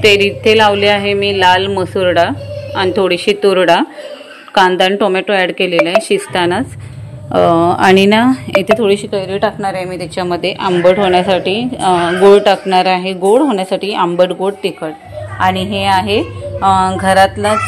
इथे लावले आहे मी लाल मसूर डाळ आणि थोडीशी तूर डाळ, कांदा आणि टोमॅटो ॲड केलेला आहे शिजतानाच। आणि ना इथे थोडीशी कैरी टाकणार आहे मी त्याच्यामध्ये आंबट होण्यासाठी, गोड टाकणार आहे गोड होण्यासाठी, आंबट गोड तिखट। आणि हे आहे घरातलाच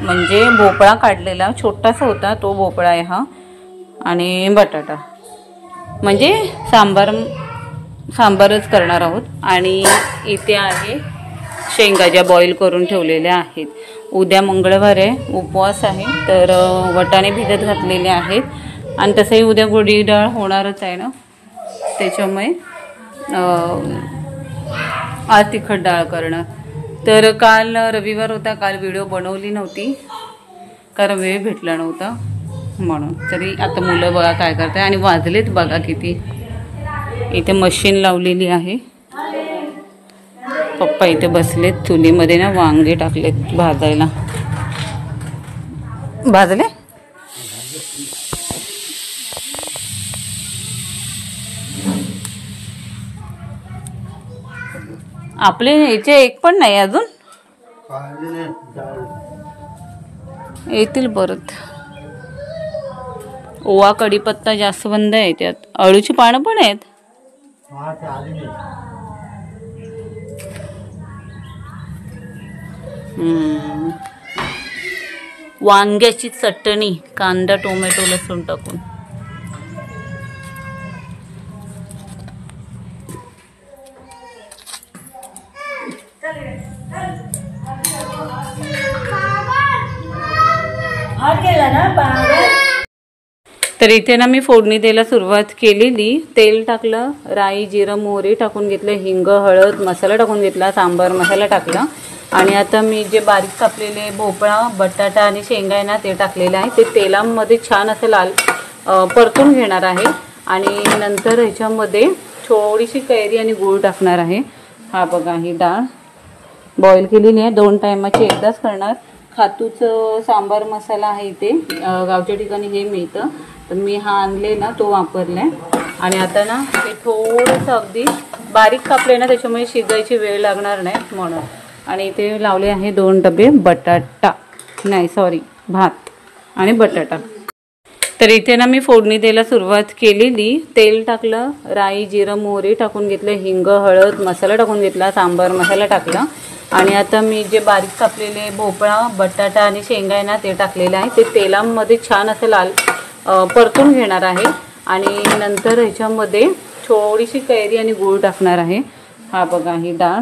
म्हणजे भोपळा काढलेला छोटासा होता तो भोपळा आहे हा, आणि बटाटा, म्हणजे सांबारच करणार आहोत। आणि इथे आहे शेंगा ज्या बॉईल करून ठेवलेल्या आहेत। उद्या मंगळवार आहे, उपवास आहे, तर वटाणे भिजत घातलेले आहेत। आणि तसंही उद्या गोडी डाळ होणारच आहे ना, त्याच्यामुळे आज तिखट डाळ करणार। तर काल रविवार होता, काल व्हिडिओ बनवली नव्हती कारण वेळ भेटला नव्हता म्हणून। तरी आता मुलं बघा काय करतात, आणि वाजलेत बघा किती। इथे मशीन लावलेली आहे, पप्पा इथे बसलेत, चुलीमध्ये ना वांगे टाकलेत भाजायला। भाजले आपले याचे एक पण नाही अजून, येतील परत। ओवा, कढीपत्ता, जास्वंद आहे त्यात, अळूची पानं पण आहेत। वांग्याची चटणी, कांदा टोमॅटो लसूण टाकून। तर इथे ना मी फोडणी द्यायला सुरुवात केलेली। तेल टाकलं, राई, जिरं, मोहरी टाकून घेतलं, हिंग, हळद, मसाला टाकून घेतला, सांबार मसाला टाकला। आणि आता मी जे बारीक कापलेले भोपळा, बटाटा आणि शेंगा आहे ना ते टाकलेले आहे। ते तेलामध्ये छान असं लाल परतून घेणार आहे। आणि नंतर ह्याच्यामध्ये थोडीशी कैरी आणि गूळ टाकणार आहे। हा बघा, ही डाळ बॉईल केलेली आहे, 2 टायमाची एकदाच करणार। खातूचं सांबार मसाला आहे इथे, गावच्या ठिकाणी हे मिळतं, तर मी हा आणले ना तो वापरलाय। आणि आता ना हे थोडंसं अगदी बारीक कापले ना, त्याच्यामुळे शिजायची वेळ लागणार नाही म्हणून। आणि इथे लावले आहे 2 डबे बटाटा, नाही सॉरी भात आणि बटाटा। तर इथे ना मी फोडणी द्यायला सुरुवात केलेली। तेल टाकलं, राई, जिरं, मोहरी टाकून घेतलं, हिंग, हळद, मसाला टाकून घेतला, सांबार मसाला टाकला। आणि आता मी जे बारीक कापलेले भोपळा, बटाटा आणि शेंगा आहे ना ते टाकलेले आहे। ते तेलामध्ये छान असं लाल परतून घेणार आहे। आणि नंतर ह्याच्यामध्ये थोडीशी कैरी आणि गूळ टाकणार आहे। हा बघा, ही डाळ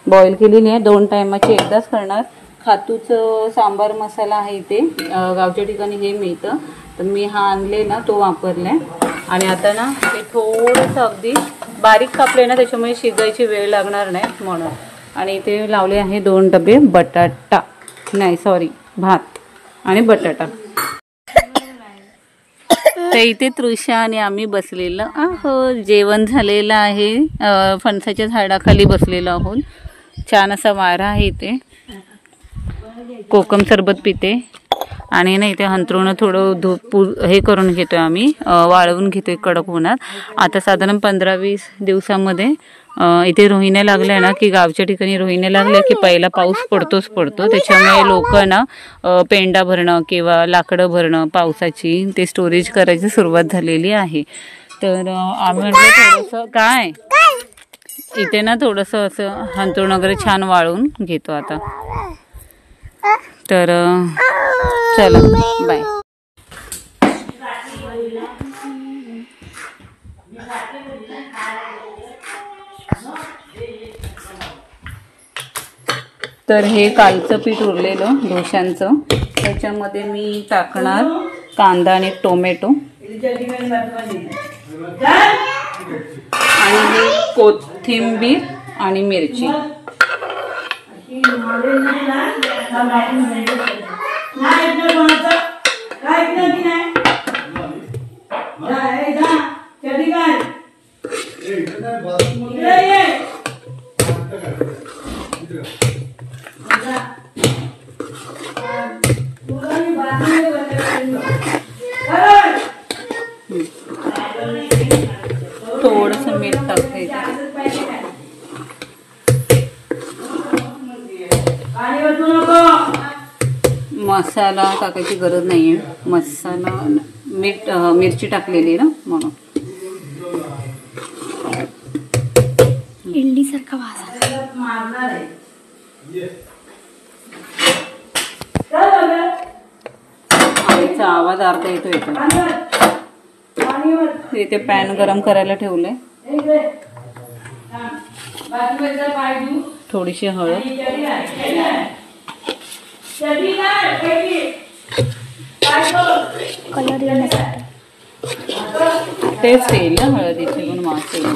बॉईल केलेली आहे, 2 टायमाची एकदाच करणार। खातूचं सांबार मसाला आहे इथे, गावच्या ठिकाणी हे मिळतं, तर मी हा आणले ना तो वापरलाय। आणि आता ना हे थोडंसं अगदी बारीक कापले ना, त्याच्यामुळे शिजायची वेळ लागणार नाही म्हणून। आणि इथे लावले आहे 2 डबे बटाटा, नाही सॉरी भात आणि बटाटा। तर इथे तृषा आणि आम्ही बसलेलं आहोत, जेवण झालेलं आहे, फणसाच्या झाडाखाली बसलेलो आहोत। छान असा वारा आहे इथे, कोकम सरबत पिते। आणि ना इथे हंतरुण थोडं हे करून घेतोय आम्ही, वाळवून घेतोय कडक होणार। आता साधारण 15-20 दिवसामध्ये इथे रोहिण्या लागल्या ना, की गावच्या ठिकाणी रोहिण्या लागल्या की पहिला पाऊस पडतोच पडतो, त्याच्यामुळे लोक ना पेंडा भरणं किंवा लाकडं भरणं पावसाची ते स्टोरेज करायची सुरुवात झालेली आहे। तर आम्ही म्हटलं थोडंसं काय इथे ना थोडंसं असं हंतरुण वगैरे छान वाळून घेतो आता। तर चला बाय। तर हे कालचं पीठ उरलेलं डोशांचं, त्याच्यामध्ये मी टाकणार कांदा आणि टोमॅटो, आणि हे कोथिंबीर आणि मिरची। थोडंसं मीठ टाकायचं। मसाला टाकायची गरज नाही आहे. मसाला मिरची टाकलेली ना म्हणून. इडली सारखा वास आईचा आवाज अर्धा येतो इथे. पॅन गरम करायला ठेवलंय. थोडीशी हळद, कलर येण्यासाठी. तेच येईल ना हळदीचे पण वास येईल.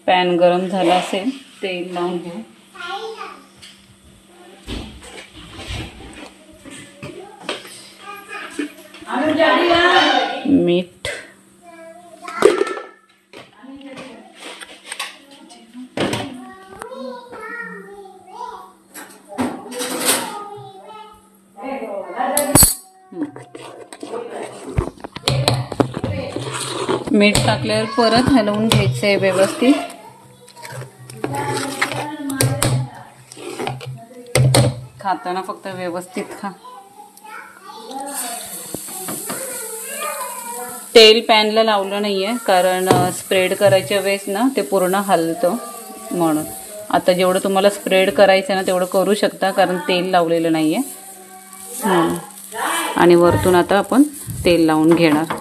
पॅन गरम झाला असेल, तेल लावून घेऊ. मीठ, मीठ टाकल्यावर परत हलवून घ्यायचंय व्यवस्थित. खाताना फक्त व्यवस्थित खा. तेल पॅनला लावलं नाहीये कारण स्प्रेड करायच्या वेळेस ना ते पूर्ण हलतं म्हणून. आता जेवढं तुम्हाला स्प्रेड करायचं ना तेवढं करू शकता कारण तेल लावलेलं नाहीये. आणि वरतून आता आपण तेल लावून घेणार.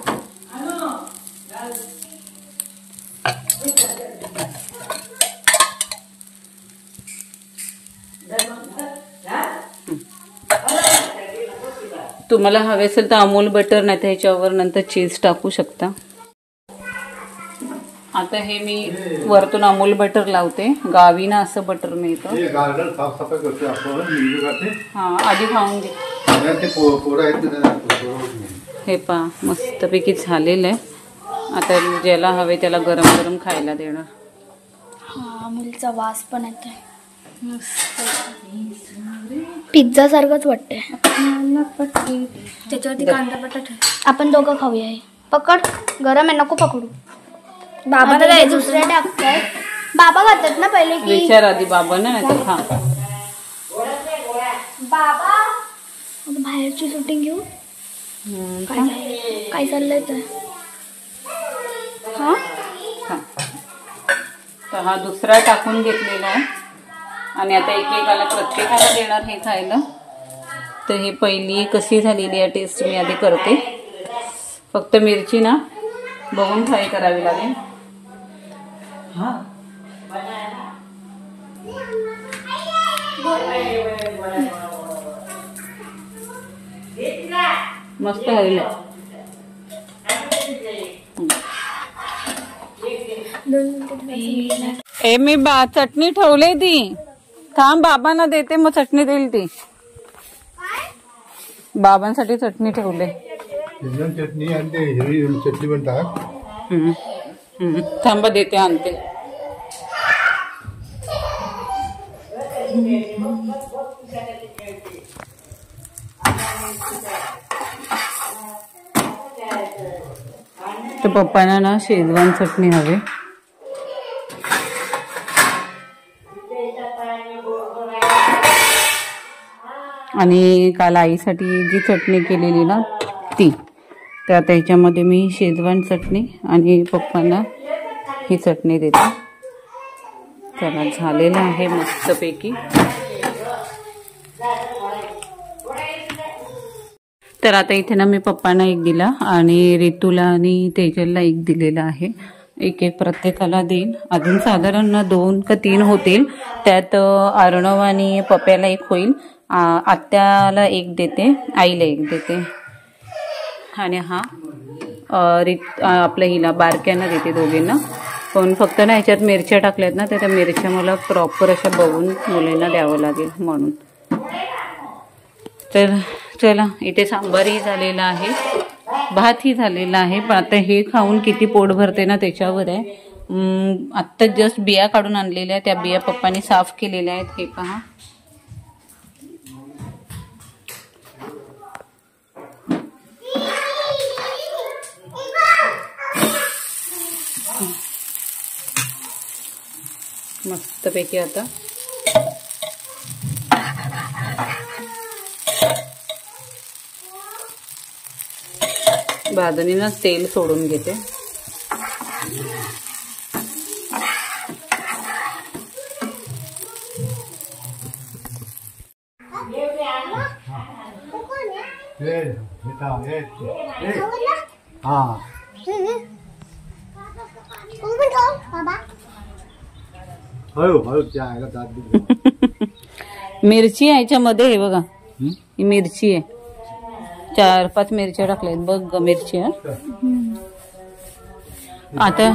तुम्हाला हवे असेल तर अमूल बटर नाही तर ह्याच्यावर नंतर चीज टाकू शकता. आता हे मी वरतून अमूल बटर लावते. गावी ना असं बटर मिळतं. हा, आधी खाऊन घे. हे पहा मस्तपैकी झालेलं आहे. आता ज्याला हवे त्याला गरम गरम खायला देणार. अमूलचा वास पण येतोय. पिझ्झा सारखंच वाटतंय. त्याच्यावरती कांदा बटाटा. आपण दोघं खाऊया. पकड, गरम आहे, नको पकडू. बाबा दुसऱ्या टाकताय. बाबा खातात ना पहिले की. विचार आधी बाबा ना नाही खा. बाबा बाहेरची शूटिंग घेऊ. काय चाललंय तर. तर हा दुसरा टाकून घेतलेला आहे आणि आता एकेकाला प्रत्येकाला देणार हे खायला. तर हे पहिली कशी झालेली आहे टेस्ट मी आधी करते. फक्त मिरची ना बघून फ्राय करावी लागेल. मस्त झालेलं आहे. मी चटणी ठेवली ती. थांब बाबांना देते मग चटणी देईल ती. बाबांसाठी चटणी ठेवले. चटणी आणते, हिरवी चटणी पण टाक. थांबा देते आणते. तर पप्पांना ना शेजवान चटणी हवी. आणि काल आईसाठी जी चटणी केलेली ना ती, तर आता ह्याच्यामध्ये मी शेजवान चटणी आणि पप्पांना ही चटणी देते. त्याला झालेलं आहे मस्तपैकी. तर आता इथे ना मी पप्पांना एक दिला आणि रितूला आणि तेजलला एक दिलेला आहे. एक एक प्रत्येकाला देईन. अजून साधारण 2 का 3 होतील. त्यात अर्णव आणि पप्प्याला एक होईल. आत्याला एक देते, आईला एक देते आणि हा आपल्या हिला बारक्यांना देते, दोघींना. पण फक्त ना ह्याच्यात मिरच्या टाकल्यात ना, तर त्या मिरच्या मला प्रॉपर अशा बघून मुलींना द्यावं लागेल म्हणून. तर चला, इथे सांबारही झालेला आहे, भातही झालेला आहे. पण आता हे खाऊन किती पोट भरते ना त्याच्यावर आहे. आत्ता जस्ट बिया काढून आणलेल्या आहेत. त्या बिया पप्पांनी साफ केलेल्या आहेत. हे पहा. मस्तपैकी आता भाजणीनं तेल सोडून घेते. मिरची आहे याच्यामध्ये, हे बघा ही मिरची आहे. 4-5 मिरच्या टाकल्यात बघ मिरची. आता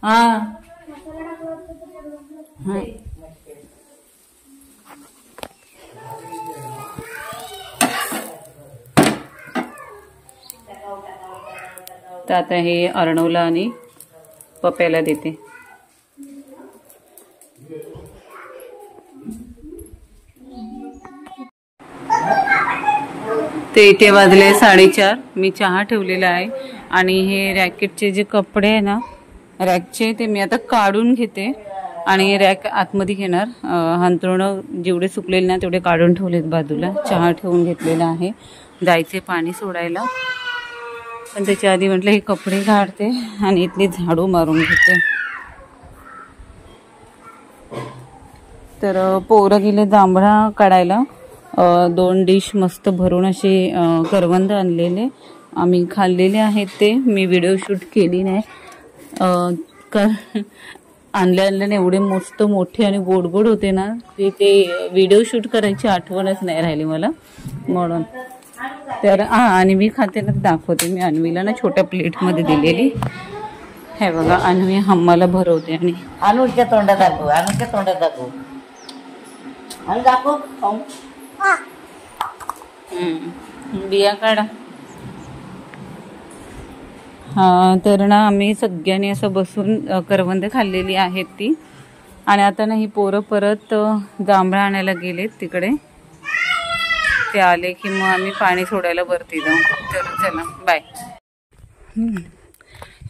हा तर आता हे अर्णवला आणि पप्याला देते. ते इथे वाजले 4:30. मी चहा ठेवलेला आहे आणि हे रॅकेटचे जे कपडे आहे ना रॅकचे, ते मी आता काढून घेते आणि रॅक आतमध्ये घेणार. अंथरुणं जेवढे सुकलेले ना तेवढे काढून ठेवलेत बाजूला. चहा ठेवून घेतलेला आहे, जायचे पाणी सोडायला. पण त्याच्या आधी म्हटलं हे कपडे काढते आणि इथली झाडू मारून घेते. तर पोरं गेले जांभळा काढायला. 2 डिश मस्त भरून असे करवंद आणलेले आम्ही खाल्लेले आहेत. ते मी व्हिडिओ शूट केली नाही. आणल्याने एवढे मस्त मोठे आणि गोड गोड होते ना, ते व्हिडिओ शूट करायची आठवणच नाही राहिली मला म्हणून. तर आणि मी खाते ना दाखवते. मी अन्वीला ना छोट्या प्लेटमध्ये दिलेली. हे बघा अन्वी हम्माला भरवते आणि अनुच्या तोंडात दाखव, अनुच्या तोंडात दाखव, आणि दाखव. बिया काढा. हा तर ना आम्ही सगळ्यांनी असं बसून करवंद खाल्लेली आहेत ती. आणि आता ना ही पोरं परत जांभळा आणायला गेलेत तिकडे. ते आले की मग आम्ही पाणी सोडायला वरती जाऊ. तर चला बाय.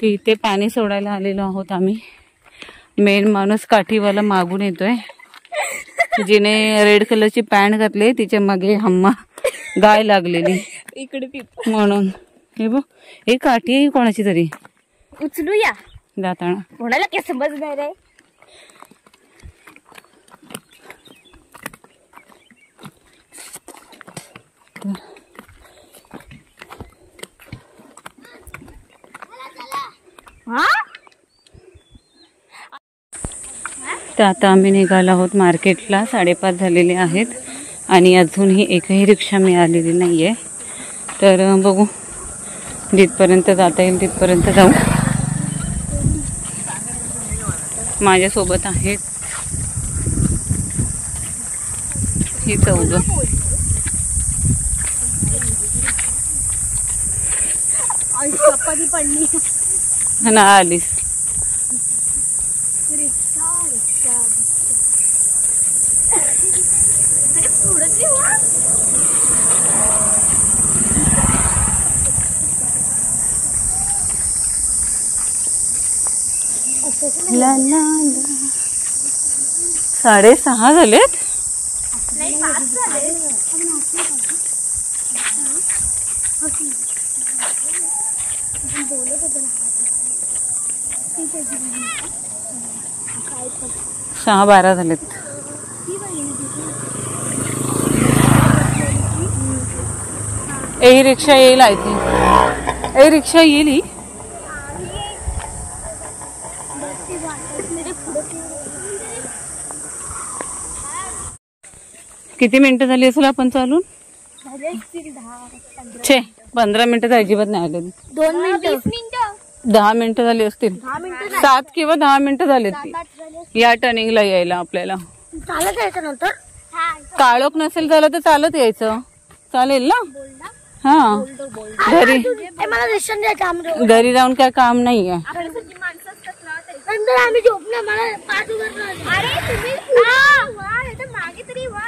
ते इथे पाणी सोडायला आलेलो आहोत आम्ही. मेन माणूस काठीवाला मागून येतोय. जिने रेड कलरची पॅन्ट घातली तिच्या मागे हम्मा गाय लागलेली इकडे म्हणून. हे बघ हे काठी आहे कोणाची तरी. उचलूया जाताना. कोणाला काय समजणार आहे. तर आता आम्ही निघालो आहोत मार्केटला. 5:30 झालेले आहेत आणि अजूनही एकही रिक्षा मिळालेली नाहीये. तर बघू जिथपर्यंत जाता येईल तिथपर्यंत जाऊ. माझ्यासोबत आहेत ही 14. ना आलीस. ला ला ला. 6:30 झालेत. सहा 12 झालेत. ही रिक्षा येईल. आय थिंक ही रिक्षा येईल. ही किती मिनिटं झाली असेल आपण चालून? 15 मिनिटं तर अजिबात नाही आले. 2 मिनिटं 10 मिनिटं झाली असतील. 7 किंवा 10 मिनिटं झालेत ती या टर्निंगला यायला आपल्याला. चालत यायचं नंतर. काळोख नसेल झालं तर चालत यायचं. चालेल ना. हा घरी घरी जाऊन काय काम नाहीये. आम्ही झोपणार. मला 5 मागे तरी वा.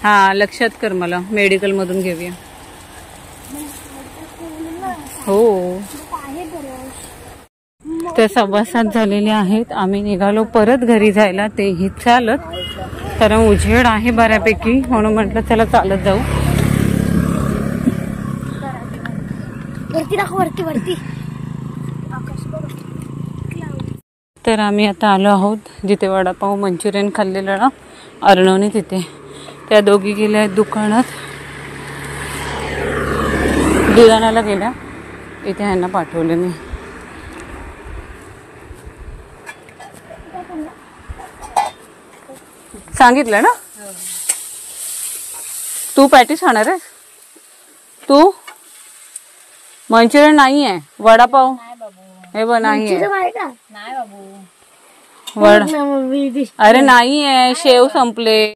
हा लक्षात कर मला, मेडिकल मधून घेऊया. हो तर 7:15 झालेले आहेत. आम्ही निघालो परत घरी जायला, तेही चालत, कारण उजेड आहे बऱ्यापैकी, म्हणून म्हटलं चला चालत जाऊ. वरती दाखव, वरती वरती. तर आम्ही आता आलो आहोत जिथे वडापाव मंचुरियन खाल्लेलं ना अर्णवने, तिथे. त्या दोघी गेल्या आहेत दुकानात, दुधानाला गेल्या. इथे ह्यांना पाठवले मी. सांगितलं ना तू पॅटीस खाणार आहे. तू मंचुरियन नाही आहे, वडापाव हे बघ नाही आहे. वडा अरे नाही आहे, शेव संपले.